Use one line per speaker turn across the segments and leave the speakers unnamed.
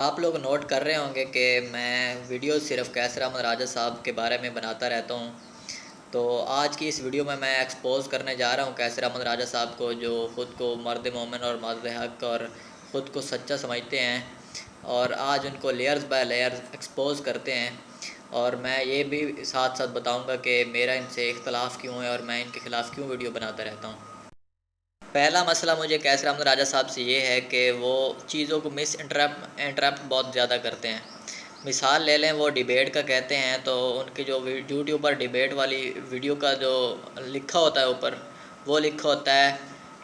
आप लोग नोट कर रहे होंगे कि मैं वीडियो सिर्फ कैसर अहमद राजा साहब के बारे में बनाता रहता हूँ। तो आज की इस वीडियो में मैं एक्सपोज़ करने जा रहा हूँ कैसर अहमद राजा साहब को, जो ख़ुद को मर्द मोमिन और मर्द हक़ और ख़ुद को सच्चा समझते हैं, और आज उनको लेयर्स बाय लेयर्स एक्सपोज़ करते हैं। और मैं ये भी साथ साथ बताऊँगा कि मेरा इनसे इख्तलाफ़ क्यों है और मैं इनके ख़िलाफ़ क्यों वीडियो बनाता रहता हूँ। पहला मसला मुझे कैसर अहमद राजा साहब से ये है कि वो चीज़ों को इंटरप्ट बहुत ज़्यादा करते हैं। मिसाल ले लें, वो डिबेट का कहते हैं तो उनकी जो यूट्यूब पर डिबेट वाली वीडियो का जो लिखा होता है ऊपर, वो लिखा होता है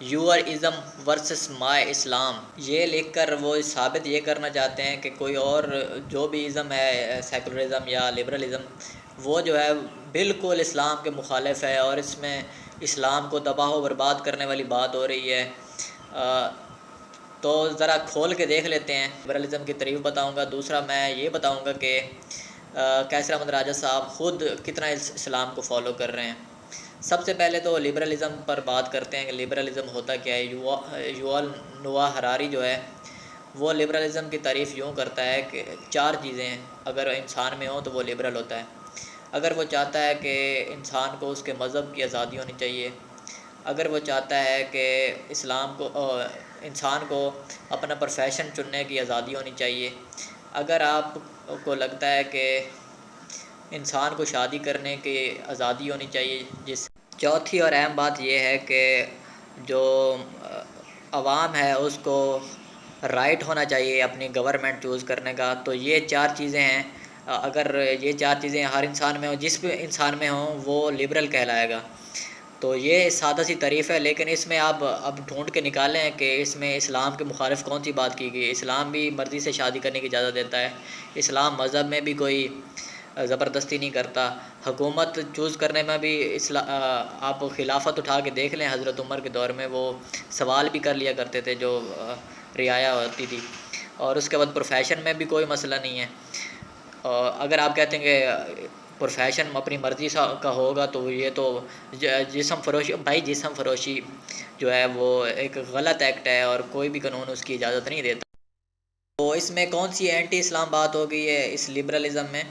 यूअर इज़म वर्सेस माय इस्लाम। ये लिखकर वो साबित ये करना चाहते हैं कि कोई और जो भी इज़म है, सेकुलरिज़म या लिबरलिज़म, वो जो है बिल्कुल इस्लाम के मुखालिफ है और इसमें इस्लाम को तबाह व बर्बाद करने वाली बात हो रही है। तो ज़रा खोल के देख लेते हैं। लिबरलिज़म की तारीफ़ बताऊंगा। दूसरा मैं ये बताऊंगा कि कैसर अहमद राजा साहब ख़ुद कितना इस्लाम को फ़ॉलो कर रहे हैं। सबसे पहले तो लिबरलिज़म पर बात करते हैं कि लिबरलिज़म होता क्या है। युval नोआ हरारी जो है, वो लिबरलिज़म की तारीफ़ यूँ करता है कि 4 चीज़ें अगर इंसान में हो तो वो लिबरल होता है। अगर वो चाहता है कि इंसान को उसके मज़हब की आज़ादी होनी चाहिए, अगर वो चाहता है कि इंसान को अपना प्रोफेशन चुनने की आज़ादी होनी चाहिए, अगर आपको लगता है कि इंसान को शादी करने की आज़ादी होनी चाहिए। जिस चौथी और अहम बात यह है कि जो अवाम है उसको राइट होना चाहिए अपनी गवर्नमेंट चूज़ करने का। तो ये 4 चीज़ें हैं। अगर ये 4 चीज़ें हर इंसान में हो, जिस भी इंसान में हो, वो लिबरल कहलाएगा। तो ये सादा सी तारीफ़ है, लेकिन इसमें आप अब ढूंढ के निकालें कि इसमें इस्लाम के मुखालिफ कौन सी बात की गई है। इस्लाम भी मर्ज़ी से शादी करने की इजाज़त देता है। इस्लाम मज़हब में भी कोई ज़बरदस्ती नहीं करता। हुकूमत चूज़ करने में भी आप खिलाफत उठा के देख लें, हज़रत उमर के दौर में वो सवाल भी कर लिया करते थे जो रियाया होती थी। और उसके बाद प्रोफेशन में भी कोई मसला नहीं है। अगर आप कहते हैं कि प्रोफेशन अपनी मर्ज़ी का होगा तो ये तो जिस्म फ़रोशी, भाई जिस्म फ़रोशी जो है वो एक गलत एक्ट है और कोई भी कानून उसकी इजाज़त नहीं देता। तो इसमें कौन सी एंटी इस्लाम बात हो गई है इस लिबरलिज़म में।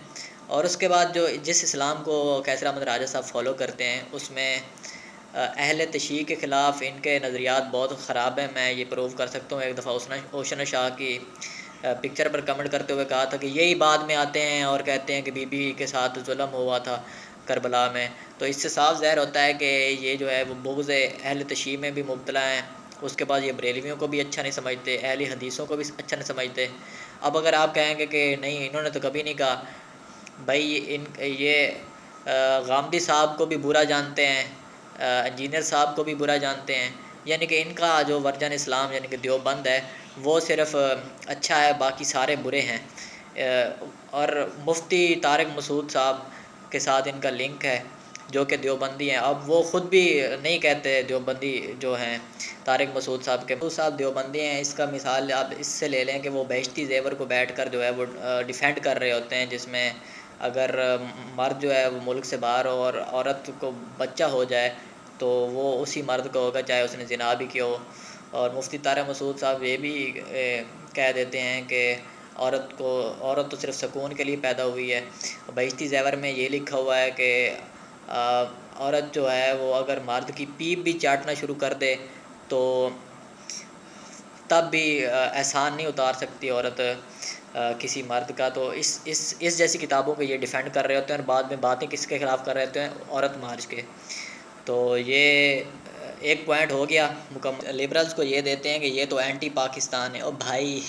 और उसके बाद जो जिस इस्लाम को कैसर अहमद राजा साहब फ़ॉलो करते हैं, उसमें अहले तशय्युअ के ख़िलाफ़ इनके नज़रियात बहुत ख़राब हैं। मैं ये प्रूव कर सकता हूँ। एक दफ़ा ओशन शाह की पिक्चर पर कमेंट करते हुए कहा था कि यही बाद में आते हैं और कहते हैं कि बीबी के साथ जुल्म हुआ था करबला में। तो इससे साफ ज़ाहिर होता है कि ये जो है वो बुग़्ज़ अहले तशय्युअ में भी मुब्तला हैं। उसके बाद ये बरेलवियों को भी अच्छा नहीं समझते, अहले हदीसों को भी अच्छा नहीं समझते। अब अगर आप कहेंगे कि नहीं, इन्होंने तो कभी नहीं कहा, भाई ये गामदी साहब को भी बुरा जानते हैं, इंजीनियर साहब को भी बुरा जानते हैं। यानी कि इनका जो वर्जन इस्लाम यानी कि देवबंद है, वो सिर्फ़ अच्छा है, बाकी सारे बुरे हैं। और मुफ्ती तारिक मसूद साहब के साथ इनका लिंक है, जो कि देवबंदी हैं। अब वो ख़ुद भी नहीं कहते देवबंदी जो हैं, तारिक मसूद साहब के मसूद साहब देवबंदी हैं। इसका मिसाल आप इससे ले लें कि वो बहिश्ती ज़ेवर को बैठकर जो है वो डिफेंड कर रहे होते हैं, जिसमें अगर मर्द जो है वो मुल्क से बाहर हो और औरत को बच्चा हो जाए तो वो उसी मर्द का होगा, चाहे उसने ज़िना भी किया हो। और मुफ्ती तारिक मसूद साहब ये भी कह देते हैं कि औरत तो सिर्फ़ सुकून के लिए पैदा हुई है। बहिश्ती ज़ेवर में ये लिखा हुआ है कि औरत जो है वो अगर मर्द की पीप भी चाटना शुरू कर दे तो तब भी एहसान नहीं उतार सकती औरत किसी मर्द का। तो इस जैसी किताबों को ये डिफेंड कर रहे होते हैं और बाद में बातें किसके ख़िलाफ़ कर रहे होते हैं, औरत मार्च के। तो ये एक पॉइंट हो गया मुकम्मल। लिबरल्स को ये देते हैं कि ये तो एंटी पाकिस्तान है। और भाई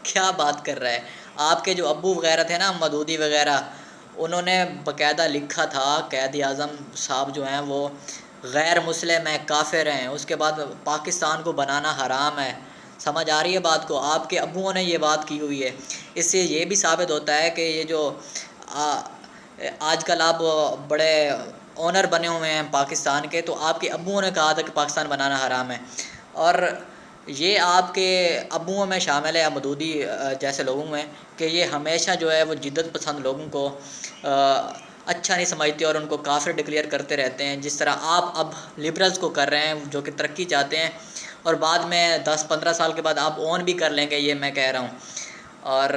क्या बात कर रहा है। आपके जो अब्बू वगैरह थे ना, मदूदी वगैरह, उन्होंने बाकायदा लिखा था कैद आज़म साहब जो हैं वो गैर मुस्लिम हैं, काफिर हैं, उसके बाद पाकिस्तान को बनाना हराम है। समझ आ रही है बात को। आपके अब्बुओं ने ये बात की हुई है। इससे ये भी साबित होता है कि ये जो आजकल आप बड़े ओनर बने हुए हैं पाकिस्तान के, तो आपके अब्बुओं ने कहा था कि पाकिस्तान बनाना हराम है। और ये आपके अब्बुओं में शामिल है, मदूदी जैसे लोगों में, कि ये हमेशा जो है वो जिद्दत पसंद लोगों को अच्छा नहीं समझते और उनको काफिर डिक्लेयर करते रहते हैं, जिस तरह आप अब लिबरल्स को कर रहे हैं जो कि तरक्की चाहते हैं और बाद में 10-15 साल के बाद आप ओन भी कर लेंगे, ये मैं कह रहा हूँ। और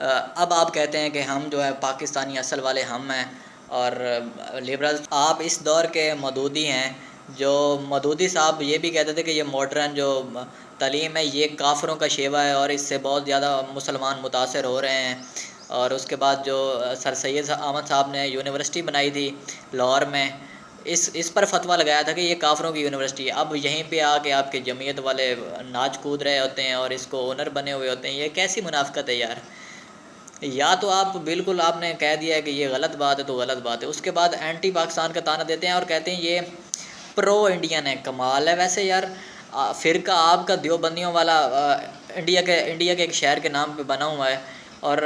अब आप कहते हैं कि हम जो है पाकिस्तानी असल वाले हम हैं और लिबरल्स। आप इस दौर के मदूदी हैं, जो मदूदी साहब ये भी कहते थे कि ये मॉडर्न जो तालीम है ये काफ़रों का शेवा है और इससे बहुत ज़्यादा मुसलमान मुतासर हो रहे हैं। और उसके बाद जो सर सैयद अहमद साहब ने यूनिवर्सिटी बनाई थी लाहौर में, इस पर फतवा लगाया था कि ये काफ़रों की यूनिवर्सिटी है। अब यहीं पे आके आपके जमीयत वाले नाच कूद रहे होते हैं और इसको ओनर बने हुए होते हैं। ये कैसी मुनाफ़कत है यार। या तो आप बिल्कुल आपने कह दिया है कि ये गलत बात है तो गलत बात है, उसके बाद एंटी पाकिस्तान का ताना देते हैं और कहते हैं ये प्रो इंडियन है। कमाल है वैसे यार। फ़िरका आपका देवबंदियों वाला इंडिया के एक शहर के नाम पे बना हुआ है और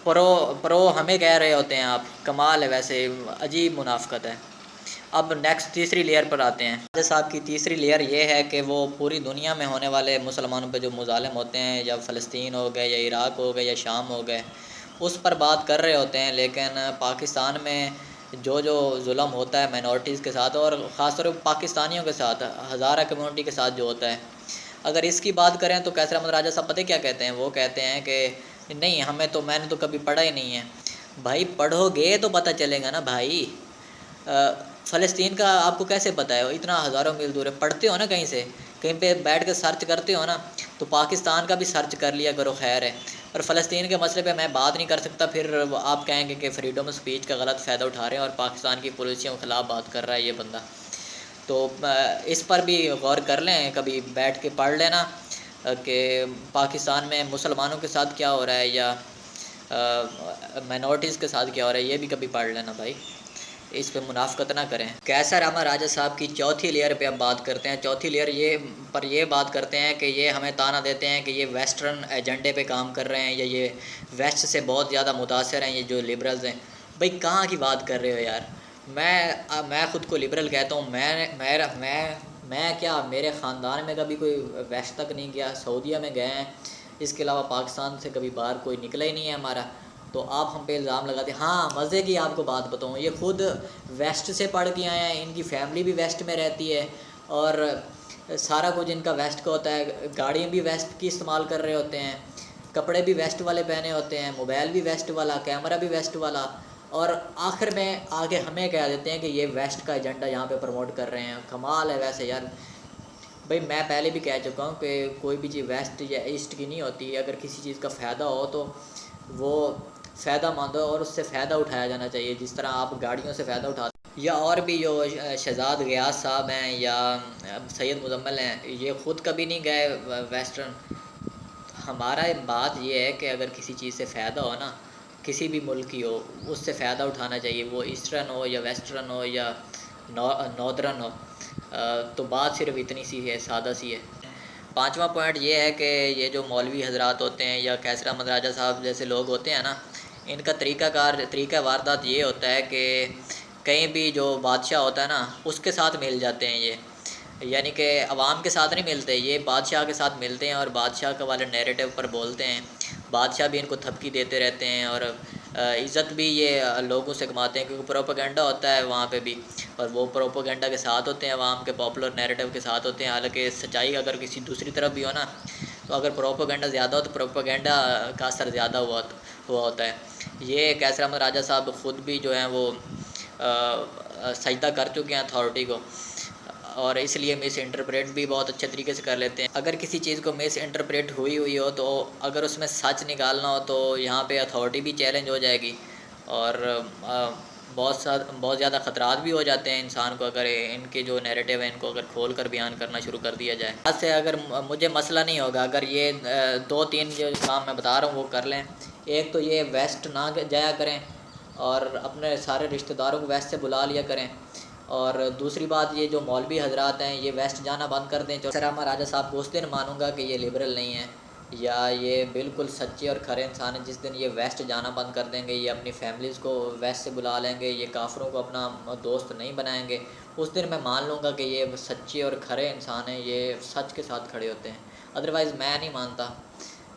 प्रो प्रो हमें कह रहे होते हैं आप। कमाल है वैसे, अजीब मुनाफ़कत है। अब नेक्स्ट तीसरी लेयर पर आते हैं। राजा साहब की तीसरी लेयर ये है कि वो पूरी दुनिया में होने वाले मुसलमानों पे जो मुज़ालिम होते हैं, या फ़लस्तीन हो गए या इराक़ हो गए या शाम हो गए, उस पर बात कर रहे होते हैं। लेकिन पाकिस्तान में जो जुल्म होता है माइनॉरिटीज़ के साथ और ख़ासतौर पर पाकिस्तानियों के साथ, हज़ारा कम्यूनिटी के साथ जो होता है, अगर इसकी बात करें तो कैसर अहमद राजा साहब पता क्या कहते हैं? वो कहते हैं कि नहीं, मैंने तो कभी पढ़ा ही नहीं है। भाई पढ़ोगे तो पता चलेगा ना भाई। फ़लस्तीन का आपको कैसे पता है? इतना हज़ारों मील दूर है। पढ़ते हो ना कहीं से, कहीं पे बैठ कर सर्च करते हो ना, तो पाकिस्तान का भी सर्च कर लिया करो, खैर है। और फ़लस्तीन के मसले पे मैं बात नहीं कर सकता, फिर आप कहेंगे कि फ्रीडम ऑफ स्पीच का गलत फ़ायदा उठा रहे हैं और पाकिस्तान की पॉलिसियों के ख़िलाफ़ बात कर रहा है ये बंदा। तो इस पर भी गौर कर लें, कभी बैठ के पढ़ लेना कि पाकिस्तान में मुसलमानों के साथ क्या हो रहा है या माइनॉरिटीज़ के साथ क्या हो रहा है, ये भी कभी पढ़ लेना भाई। इस पे मुनाफ़कत ना करें। कैसर अहमद राजा साहब की चौथी लेयर पे अब बात करते हैं। चौथी लेयर ये बात करते हैं कि ये हमें ताना देते हैं कि ये वेस्टर्न एजेंडे पे काम कर रहे हैं या ये वेस्ट से बहुत ज़्यादा मुतासर हैं, ये जो लिबरल्स हैं। भाई कहाँ की बात कर रहे हो यार। मैं ख़ुद को लिबरल कहता हूँ। मैं क्या, मेरे ख़ानदान में कभी कोई वेस्ट तक नहीं गया। सऊदीया में गए हैं, इसके अलावा पाकिस्तान से कभी बाहर कोई निकला ही नहीं है हमारा। तो आप हम पे इल्ज़ाम लगाते हैं। हाँ, मज़े की आपको बात बताऊँ, ये खुद वेस्ट से पढ़ के आए हैं, इनकी फैमिली भी वेस्ट में रहती है और सारा कुछ इनका वेस्ट का होता है। गाड़ियाँ भी वेस्ट की इस्तेमाल कर रहे होते हैं, कपड़े भी वेस्ट वाले पहने होते हैं, मोबाइल भी वेस्ट वाला, कैमरा भी वेस्ट वाला, और आखिर में आगे हमें कह देते हैं कि ये वेस्ट का एजेंडा यहाँ पे प्रमोट कर रहे हैं। कमाल है वैसे यार। भाई मैं पहले भी कह चुका हूँ कि कोई भी चीज़ वेस्ट या ईस्ट की नहीं होती। अगर किसी चीज़ का फ़ायदा हो तो वो फ़ायदा मंद हो और उससे फ़ायदा उठाया जाना चाहिए, जिस तरह आप गाड़ियों से फ़ायदा उठाते। या और भी जो शहजाद गियास साहब हैं या सैयद मुजम्मिल हैं, ये ख़ुद कभी नहीं गए वेस्टर्न। हमारा बात ये है कि अगर किसी चीज़ से फ़ायदा हो ना, किसी भी मुल्क की हो, उससे फ़ायदा उठाना चाहिए, वो ईस्टर्न हो या वेस्टर्न हो या नॉर्दर्न हो। तो बात सिर्फ इतनी सी है, सादा सी है। पाँचवा पॉइंट ये है कि ये जो मौलवी हजरात होते हैं या कैसर अहमद राजा साहब जैसे लोग होते हैं ना, इनका तरीका वारदात ये होता है कि कहीं भी जो बादशाह होता है ना, उसके साथ मिल जाते हैं ये। यानी कि अवाम के साथ नहीं मिलते, ये बादशाह के साथ मिलते हैं और बादशाह के वाले नैरेटिव पर बोलते हैं। बादशाह भी इनको थपकी देते रहते हैं और इज़्ज़त भी ये लोगों से कमाते हैं, क्योंकि प्रोपेगेंडा होता है वहाँ पे भी, और वो प्रोपेगेंडा के साथ होते हैं, अवाम के पॉपुलर नैरेटिव के साथ होते हैं। हालांकि सच्चाई अगर किसी दूसरी तरफ भी हो ना, तो अगर प्रोपेगेंडा ज़्यादा हो तो प्रोपेगेंडा का असर ज़्यादा हुआ होता है। ये कैसर अहमद राजा साहब ख़ुद भी जो हैं वो सजदा कर चुके हैं अथॉरिटी को, और इसलिए मिस इंटरप्रेट भी बहुत अच्छे तरीके से कर लेते हैं। अगर किसी चीज़ को मिस इंटरप्रेट हुई हो तो अगर उसमें सच निकालना हो तो यहाँ पे अथॉरिटी भी चैलेंज हो जाएगी और बहुत ज़्यादा ख़तरात भी हो जाते हैं इंसान को, अगर इनके जो नैरेटिव है इनको अगर खोल कर बयान करना शुरू कर दिया जाए। आज से अगर मुझे मसला नहीं होगा अगर ये 2-3 जो काम मैं बता रहा हूँ वो कर लें। एक तो ये वेस्ट ना जाया करें और अपने सारे रिश्तेदारों को वेस्ट से बुला लिया करें, और दूसरी बात ये जो मौलवी हजरात हैं ये वेस्ट जाना बंद कर दें। कैसर अहमद राजा साहब को उस दिन मानूंगा कि ये लिबरल नहीं है या ये बिल्कुल सच्चे और खरे इंसान हैं जिस दिन ये वेस्ट जाना बंद कर देंगे, ये अपनी फैमिलीज़ को वेस्ट से बुला लेंगे, ये काफरों को अपना दोस्त नहीं बनाएंगे, उस दिन मैं मान लूँगा कि ये सच्चे और खरे इंसान हैं, ये सच के साथ खड़े होते हैं। अदरवाइज़ मैं नहीं मानता।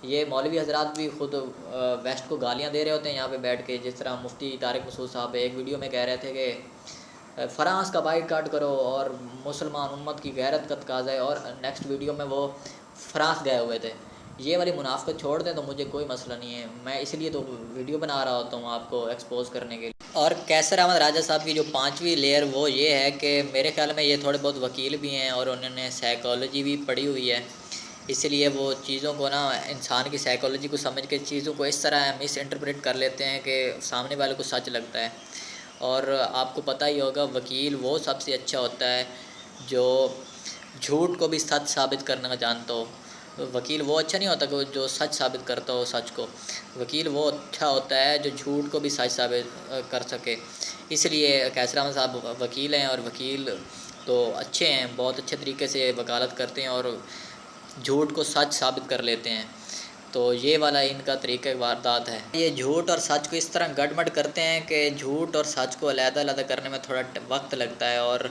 ये मौलवी हजरात भी ख़ुद वेस्ट को गालियाँ दे रहे होते हैं यहाँ पे बैठ के, जिस तरह मुफ्ती तारिक मसूद साहब एक वीडियो में कह रहे थे कि फ़्रांस का बाइकाट करो और मुसलमान उम्मत की गैरत का तकाज़ा है, और नेक्स्ट वीडियो में वो फ़्रांस गए हुए थे। ये वाली मुनाफ़क़त छोड़ दें तो मुझे कोई मसला नहीं है, मैं इसलिए तो वीडियो बना रहा होता हूँ आपको एक्सपोज़ करने के लिए। और कैसर अहमद राजा साहब की जो 5वीं लेयर वो ये है कि मेरे ख़्याल में ये थोड़े बहुत वकील भी हैं और उन्होंने साइकोलॉजी भी पढ़ी हुई है, इसलिए वो चीज़ों को ना, इंसान की साइकोलॉजी को समझ के चीज़ों को इस तरह मिस इंटरप्रेट कर लेते हैं कि सामने वाले को सच लगता है। और आपको पता ही होगा, वकील वो सबसे अच्छा होता है जो झूठ को भी सच साबित करना का जानता हो। वकील वो अच्छा नहीं होता कि जो सच साबित करता हो सच को। वकील वो अच्छा होता है जो झूठ को भी सच साबित कर सके। इसलिए कैसर अहमद साहब वकील हैं, और वकील तो अच्छे हैं, बहुत अच्छे तरीके से वकालत करते हैं और झूठ को सच साबित कर लेते हैं। तो ये वाला इनका तरीक़ा वारदात है। ये झूठ और सच को इस तरह गड़बड़ करते हैं कि झूठ और सच को अलग-अलग करने में थोड़ा वक्त लगता है। और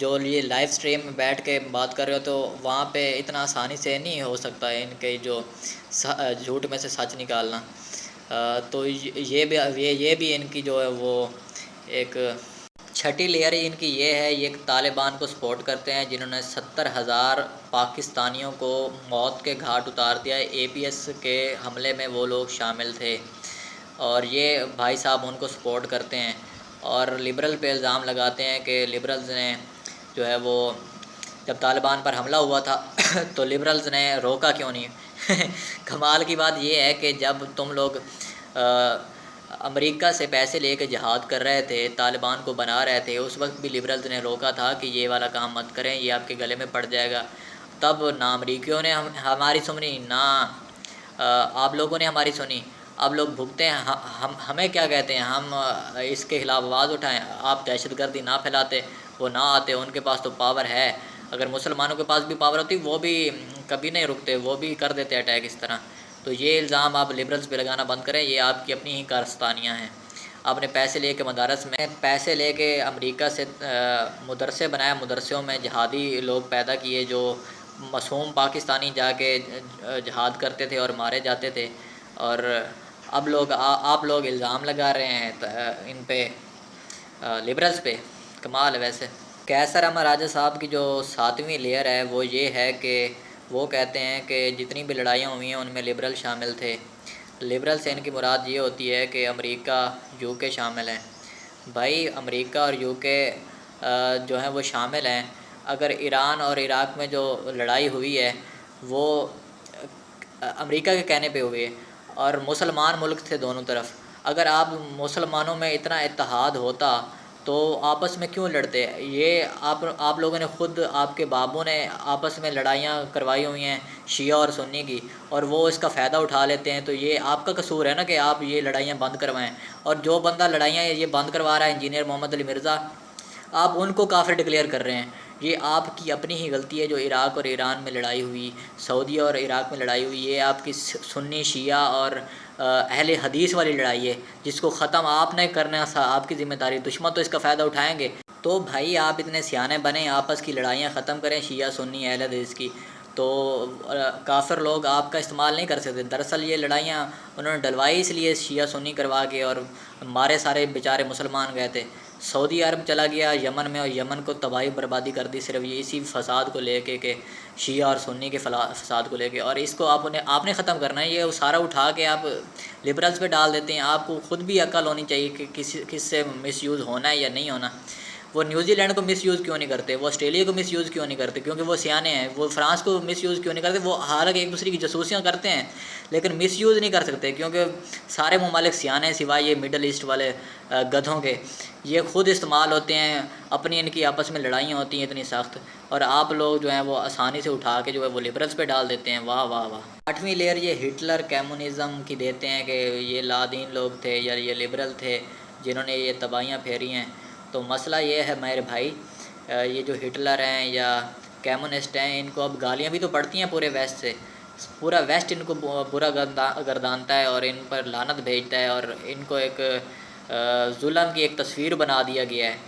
जो ये लाइव स्ट्रीम में बैठ के बात कर रहे हो तो वहाँ पे इतना आसानी से नहीं हो सकता है इनके जो झूठ में से सच निकालना। तो ये भी इनकी जो है वो एक छठी लेयर इनकी ये है, ये तालिबान को सपोर्ट करते हैं जिन्होंने 70,000 पाकिस्तानियों को मौत के घाट उतार दिया है। एपीएस के हमले में वो लोग शामिल थे और ये भाई साहब उनको सपोर्ट करते हैं और लिबरल पे इल्ज़ाम लगाते हैं कि लिबरल्स ने जो है वो, जब तालिबान पर हमला हुआ था तो लिबरल्स ने रोका क्यों नहीं। कमाल की बात ये है कि जब तुम लोग अमेरिका से पैसे लेकर जिहाद कर रहे थे, तालिबान को बना रहे थे, उस वक्त भी लिबरल्स ने रोका था कि ये वाला काम मत करें, ये आपके गले में पड़ जाएगा। तब ना अमरीकियों ने हमारी सुनी, ना आप लोगों ने हमारी सुनी। अब लोग भुगते हैं, हम हमें क्या कहते हैं, हम इसके ख़िलाफ़ आवाज़ उठाएं। आप दहशतगर्दी ना फैलाते, वो ना आते, उनके पास तो पावर है। अगर मुसलमानों के पास भी पावर होती वो भी कभी नहीं रुकते, वो भी कर देते अटैक इस तरह। तो ये इल्ज़ाम आप लिबरल्स पे लगाना बंद करें, ये आपकी अपनी ही कारस्तानियाँ हैं। आपने पैसे लेके मदारस में पैसे लेके अमेरिका से मदरसे बनाए, मदरसों में जिहादी लोग पैदा किए जो मासूम पाकिस्तानी जाके जिहाद करते थे और मारे जाते थे। और अब लोग आप लोग इल्ज़ाम लगा रहे हैं इन पे, लिबरल्स पे। कमाल है वैसे। कैसर अहमद राजा साहब की जो 7वीं लेयर है वो ये है कि वो कहते हैं कि जितनी भी लड़ाइयाँ हुई हैं उनमें लिबरल शामिल थे। लिबरल से इनकी मुराद ये होती है कि अमेरिका, यूके शामिल हैं। भाई अमेरिका और यूके जो है वो शामिल हैं। अगर ईरान और इराक़ में जो लड़ाई हुई है वो अमेरिका के कहने पे हुई है और मुसलमान मुल्क थे दोनों तरफ। अगर आप मुसलमानों में इतना इत्तेहाद होता तो आपस में क्यों लड़ते? ये आप लोगों ने ख़ुद, आपके बाबों ने आपस में लड़ाइयाँ करवाई हुई हैं शिया और सुन्नी की, और वो इसका फ़ायदा उठा लेते हैं। तो ये आपका कसूर है ना कि आप ये लड़ाइयाँ बंद करवाएं। और जो बंदा लड़ाइयाँ ये बंद करवा रहा है, इंजीनियर मोहम्मद अली मिर्ज़ा, आप उनको काफ़िर डिक्लेयर कर रहे हैं। ये आपकी अपनी ही गलती है। जो इराक़ और ईरान में लड़ाई हुई, सऊदी और इराक़ में लड़ाई हुई, ये आपकी सुन्नी शिया और अहले हदीस वाली लड़ाई है जिसको ख़त्म आपने करना था, आपकी ज़िम्मेदारी। दुश्मन तो इसका फ़ायदा उठाएंगे। तो भाई आप इतने सियाने बने, आपस की लड़ाइयाँ ख़त्म करें, शिया सुन्नी अहले हदीस की। तो काफ़िर लोग आपका इस्तेमाल नहीं कर सकते। दरअसल ये लड़ाइयाँ उन्होंने डलवाई इसलिए शिया सुन्नी करवा के, और मारे सारे बेचारे मुसलमान गए थे। सऊदी अरब चला गया यमन में और यमन को तबाही बर्बादी कर दी सिर्फ ये इसी फ़साद को लेके कि शिया और सुन्नी के फ़साद को लेके। और इसको आपने ख़त्म करना है। ये सारा उठा के आप लिबरल्स पे डाल देते हैं। आपको ख़ुद भी अक्ल होनी चाहिए कि किससे मिसयूज़ होना है या नहीं होना। वो न्यूजीलैंड को मिसयूज़ क्यों नहीं करते, वो ऑस्ट्रेलिया को मिसयूज़ क्यों नहीं करते? क्योंकि वो सियाने हैं। वो फ्रांस को मिसयूज़ क्यों नहीं करते? वो हालांकि एक दूसरे की जासूसियाँ करते हैं लेकिन मिसयूज़ नहीं कर सकते क्योंकि सारे ममालिक सियाने हैं सिवाय ये मिडल ईस्ट वाले गधों के। ये ख़ुद इस्तेमाल होते हैं, अपनी इनकी आपस में लड़ाइयाँ होती हैं इतनी सख्त, और आप लोग जो हैं वो आसानी से उठा के जो है वो लिबरल्स पे डाल देते हैं। वाह वाह वाह। 8वीं लेयर ये हिटलर कम्युनिज़म की देते हैं कि ये लादीन लोग थे या ये लिबरल थे जिन्होंने ये तबाहियाँ फेरी हैं। तो मसला ये है मेरे भाई, ये जो हिटलर हैं या कम्युनिस्ट हैं, इनको अब गालियाँ भी तो पड़ती हैं पूरे वेस्ट से। पूरा वेस्ट इनको बुरा गर्दानता है और इन पर लानत भेजता है और इनको एक जुल्म की एक तस्वीर बना दिया गया है।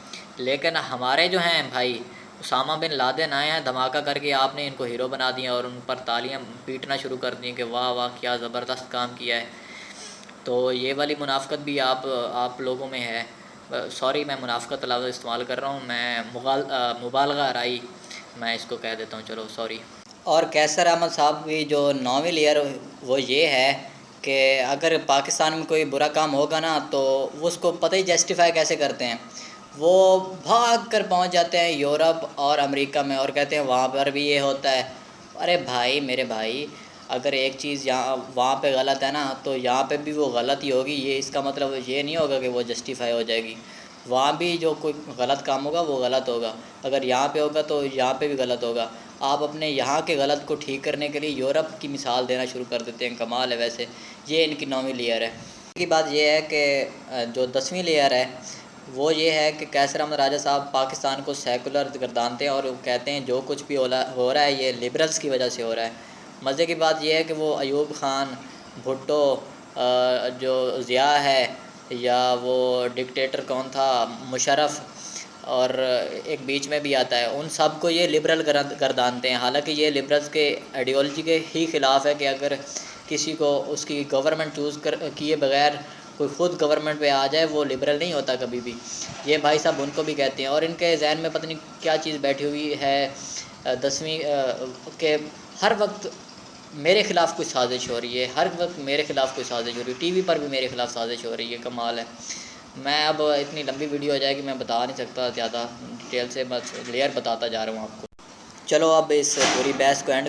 लेकिन हमारे जो हैं भाई, उसामा बिन लादेन आए हैं धमाका करके, आपने इनको हीरो बना दिया और उन पर तालियां पीटना शुरू कर दी कि वाह वाह क्या ज़बरदस्त काम किया है। तो ये वाली मुनाफ़क़त भी आप लोगों में है। सॉरी, मैं मुनाफ़क़त लफ्ज़ इस्तेमाल कर रहा हूँ, मैं मुबालगा आराई मैं इसको कह देता हूँ। चलो सॉरी। और कैसर अहमद साहब की जो 9वीं लेयर वो ये है कि अगर पाकिस्तान में कोई बुरा काम होगा ना तो वो उसको पता ही जस्टिफाई कैसे करते हैं। वो भाग कर पहुँच जाते हैं यूरोप और अमेरिका में और कहते हैं वहाँ पर भी ये होता है। अरे भाई मेरे भाई, अगर एक चीज़ यहाँ वहाँ पे गलत है ना तो यहाँ पे भी वो गलत ही होगी। ये इसका मतलब ये नहीं होगा कि वो जस्टिफाई हो जाएगी। वहाँ भी जो कोई गलत काम होगा वो गलत होगा, अगर यहाँ पे होगा तो यहाँ पे भी गलत होगा। आप अपने यहाँ के गलत को ठीक करने के लिए यूरोप की मिसाल देना शुरू कर देते हैं। कमाल है वैसे। ये इनकी 9वीं लेयर है। की बात ये है कि जो 10वीं लेयर है वो ये है कि कैसर अहमद राजा साहब पाकिस्तान को सेकुलर गर्दानते हैं और वो कहते हैं जो कुछ भी हो रहा है ये लिबरल्स की वजह से हो रहा है। मज़े की बात यह है कि वो अयूब ख़ान, भुट्टो, जो ज़िया है, या वो डिक्टेटर कौन था, मुशर्रफ, और एक बीच में भी आता है, उन सब को ये लिबरल गर्दानते हैं। हालांकि ये लिबरल्स के आइडियोलॉजी के ही ख़िलाफ़ है कि अगर किसी को उसकी गवर्नमेंट चूज़ किए बगैर कोई ख़ुद गवर्नमेंट पे आ जाए वो लिबरल नहीं होता कभी भी। ये भाई साहब उनको भी कहते हैं। और इनके जहन में पता नहीं क्या चीज़ बैठी हुई है 10वीं के हर वक्त मेरे ख़िलाफ़ कोई साजिश हो रही है, हर वक्त मेरे ख़िलाफ़ कोई साजिश हो रही है। टीवी पर भी मेरे ख़िलाफ़ साजिश हो रही है। कमाल है। मैं अब इतनी लंबी वीडियो हो जाएगी, मैं बता नहीं सकता ज़्यादा डिटेल से, बस लेयर बताता जा रहा हूँ आपको। चलो अब इस पूरी बहस को एंड